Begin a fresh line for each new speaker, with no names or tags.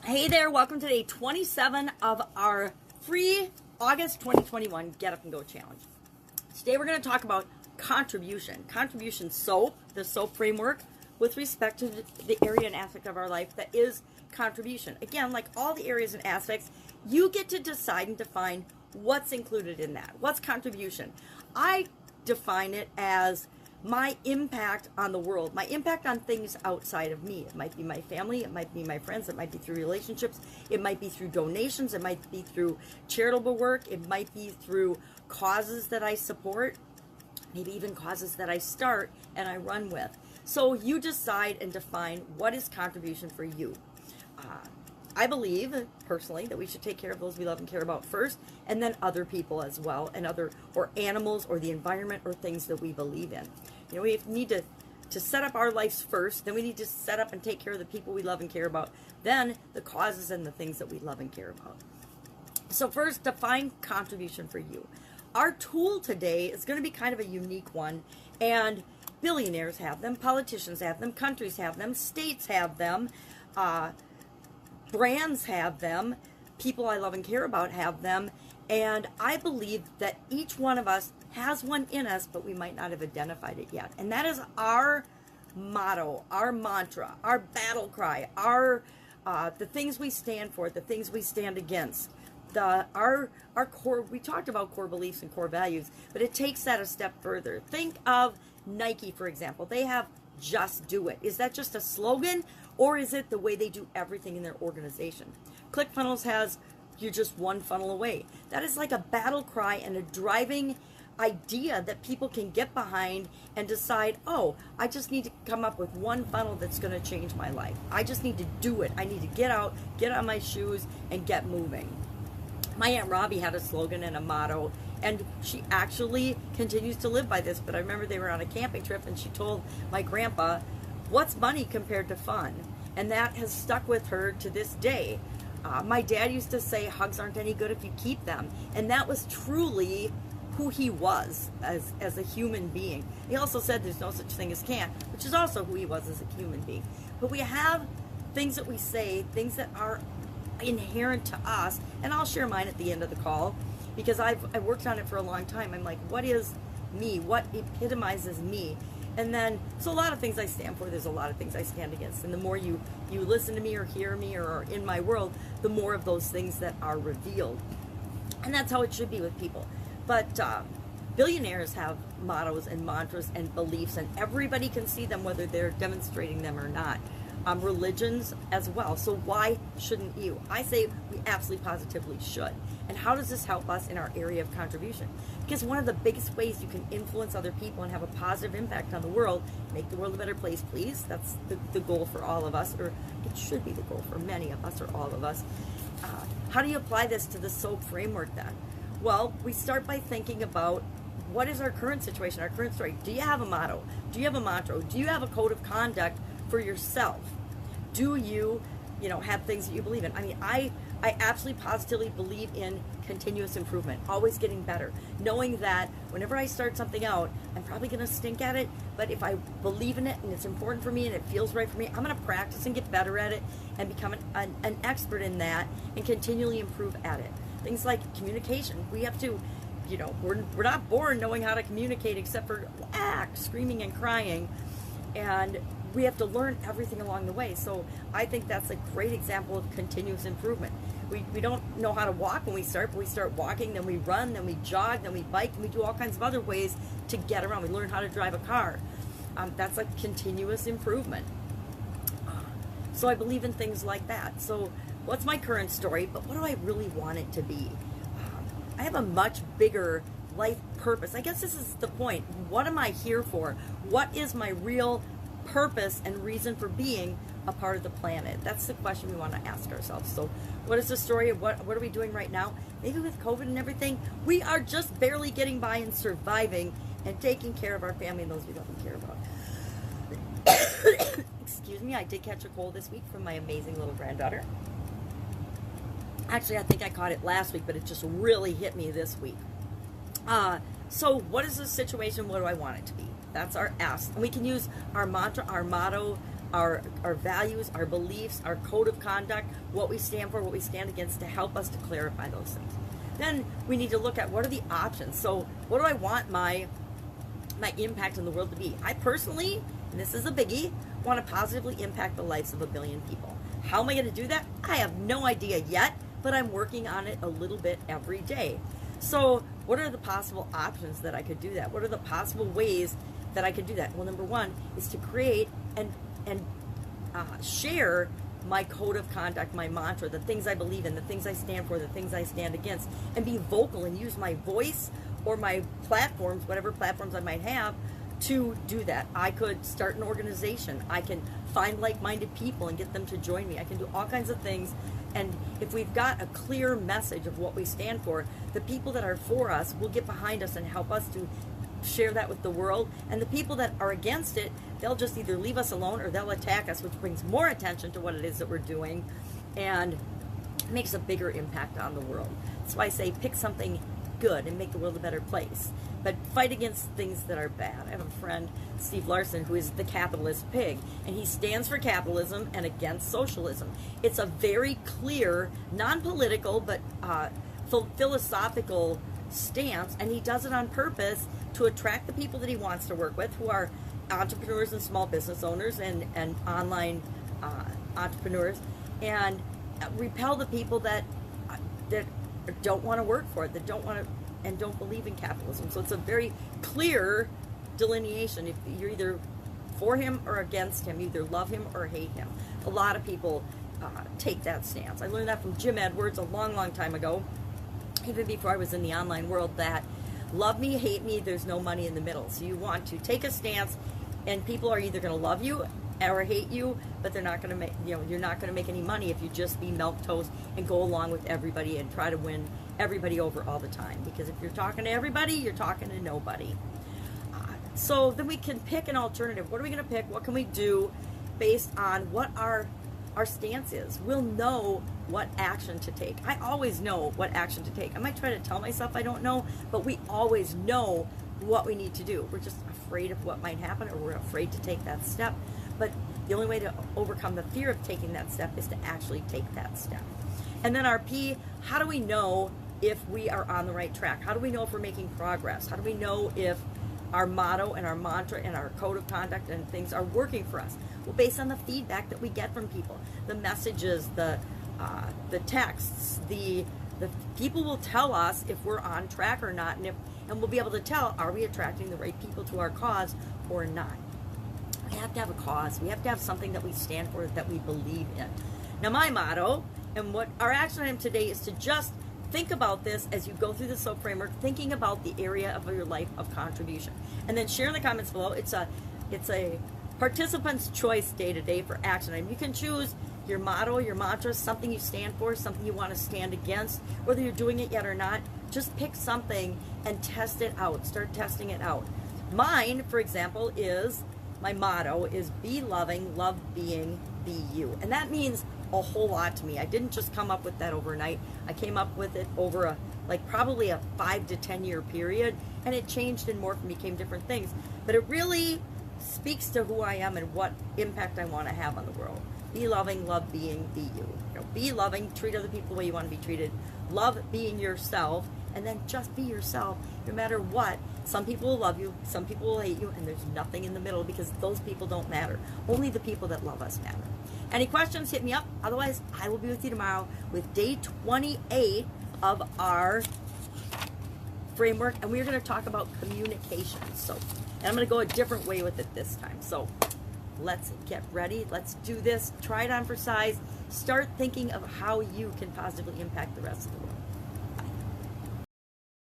Hey there, welcome to day 27 of our free August 2021 Get Up and Go Challenge. Today we're going to talk about contribution. Contribution SOAP, the SOAP framework, with respect to the area and aspect of our life that is contribution. Again, like all the areas and aspects, you get to decide and define what's included in that. What's contribution? I define it as my impact on the world, my impact on things outside of me. It might be my family, it might be my friends, it might be through relationships, it might be through donations, it might be through charitable work, it might be through causes that I support, maybe even causes that I start and I run with. So you decide and define what is contribution for you. I believe, personally, that we should take care of those we love and care about first, and then other people as well, and or animals, or the environment, or things that we believe in. You know, we need to set up our lives first, then we need to set up and take care of the people we love and care about, then the causes and the things that we love and care about. So first, define contribution for you. Our tool today is going to be kind of a unique one, and billionaires have them, politicians have them, countries have them, states have them, brands have them, people I love and care about have them, and I believe that each one of us has one in us, but we might not have identified it yet. And that is our motto, our mantra, our battle cry, the things we stand for, the things we stand against. Our core, we talked about core beliefs and core values, but it takes that a step further. Think of Nike, for example. They have "Just Do It." Is that just a slogan, or is it the way they do everything in their organization? ClickFunnels has "You're just one funnel away." That is like a battle cry and a driving idea that people can get behind and decide, oh, I just need to come up with one funnel that's going to change my life. I just need to do it. I need to get out, get on my shoes, and get moving. My Aunt Robbie had a slogan and a motto, and she actually continues to live by this. But I remember they were on a camping trip, and she told my grandpa, "What's money compared to fun?" And that has stuck with her to this day. My dad used to say, "Hugs aren't any good if you keep them." And that was truly who he was as a human being. He also said there's no such thing as can't, which is also who he was as a human being. But we have things that we say, things that are inherent to us, and I'll share mine at the end of the call, because I've worked on it for a long time. I'm like, what is me? What epitomizes me? And then, so a lot of things I stand for, there's a lot of things I stand against. And the more you listen to me or hear me or are in my world, the more of those things that are revealed. And that's how it should be with people. But billionaires have mottos and mantras and beliefs, and everybody can see them whether they're demonstrating them or not. Religions as well. So why shouldn't you? I say we absolutely positively should. And how does this help us in our area of contribution? Because one of the biggest ways you can influence other people and have a positive impact on the world, make the world a better place, please. That's the goal for all of us, or it should be the goal for many of us or all of us. How do you apply this to the SOAP framework then? Well, we start by thinking about what is our current situation, our current story. Do you have a motto? Do you have a mantra? Do you have a code of conduct for yourself? Do you have things that you believe in? I mean, I absolutely positively believe in continuous improvement, always getting better, knowing that whenever I start something out, I'm probably going to stink at it, but if I believe in it and it's important for me and it feels right for me, I'm going to practice and get better at it and become an expert in that and continually improve at it. Things like communication. We have to, we're not born knowing how to communicate except for screaming and crying, and we have to learn everything along the way. So I think that's a great example of continuous improvement. We don't know how to walk when we start, but we start walking, then we run, then we jog, then we bike, and we do all kinds of other ways to get around. We learn how to drive a car. That's like continuous improvement. So I believe in things like that. So what's my current story, but what do I really want it to be? I have a much bigger life purpose. I guess this is the point. What am I here for? What is my real purpose and reason for being a part of the planet? That's the question we want to ask ourselves. So what is the story of what are we doing right now? Maybe with COVID and everything, we are just barely getting by and surviving and taking care of our family and those we love and care about. Excuse me, I did catch a cold this week from my amazing little granddaughter. Actually, I think I caught it last week, but it just really hit me this week. So what is the situation? What do I want it to be? That's our ask. And we can use our mantra, our motto, our values, our beliefs, our code of conduct, what we stand for, what we stand against, to help us to clarify those things. Then we need to look at what are the options. So what do I want my impact in the world to be? I personally, and this is a biggie, want to positively impact the lives of 1 billion people. How am I going to do that? I have no idea yet, but I'm working on it a little bit every day. So what are the possible options that I could do that? What are the possible ways that I could do that? Well, number one is to create and share my code of conduct, my mantra, the things I believe in, the things I stand for, the things I stand against, and be vocal and use my voice or my platforms, whatever platforms I might have, to do that. I could start an organization. I can find like-minded people and get them to join me. I can do all kinds of things. And if we've got a clear message of what we stand for, the people that are for us will get behind us and help us to share that with the world. And the people that are against it, they'll just either leave us alone or they'll attack us, which brings more attention to what it is that we're doing and makes a bigger impact on the world. That's why I say pick something good and make the world a better place. But fight against things that are bad. I have a friend, Steve Larson, who is the capitalist pig, and he stands for capitalism and against socialism. It's a very clear, non-political, but philosophical stance, and he does it on purpose to attract the people that he wants to work with, who are entrepreneurs and small business owners and online entrepreneurs, and repel the people that don't want to work for it, that don't want to and don't believe in capitalism. So it's a very clear delineation. If you're either for him or against him, either love him or hate him. A lot of people take that stance. I learned that from Jim Edwards a long, long time ago, even before I was in the online world, that love me, hate me, there's no money in the middle. So you want to take a stance, and people are either going to love you or hate you, but they're not going to make, you're not going to make any money if you just be milquetoast and go along with everybody and try to win everybody over all the time. Because if you're talking to everybody, you're talking to nobody. So then we can pick an alternative. What are we going to pick? What can we do based on what our stance is? We'll know what action to take. I always know what action to take. I might try to tell myself I don't know, but we always know what we need to do. We're just afraid of what might happen, or we're afraid to take that step. But the only way to overcome the fear of taking that step is to actually take that step. And then our P, how do we know if we are on the right track? How do we know if we're making progress? How do we know if our motto and our mantra and our code of conduct and things are working for us? Well, based on the feedback that we get from people, the messages, the texts, the people will tell us if we're on track or not, and we'll be able to tell, are we attracting the right people to our cause or not? We have to have a cause. We have to have something that we stand for, that we believe in. Now, my motto and what our action item today is to just think about this as you go through the SOAP framework, thinking about the area of your life of contribution. And then share in the comments below. It's a participant's choice day-to-day for action item. You can choose your motto, your mantra, something you stand for, something you want to stand against, whether you're doing it yet or not. Just pick something and test it out. Start testing it out. Mine, for example, is, my motto is be loving, love being, be you. And that means a whole lot to me. I didn't just come up with that overnight. I came up with it over probably a 5 to 10 year period, and it changed and morphed and became different things. But it really speaks to who I am and what impact I want to have on the world. Be loving, love being, be you. Be loving, treat other people the way you want to be treated. Love being yourself, and then just be yourself no matter what. Some people will love you, some people will hate you, and there's nothing in the middle, because those people don't matter. Only the people that love us matter. Any questions, hit me up. Otherwise, I will be with you tomorrow with day 28 of our framework, and we're going to talk about communication. So, and I'm going to go a different way with it this time. So let's get ready. Let's do this. Try it on for size. Start thinking of how you can positively impact the rest of the world.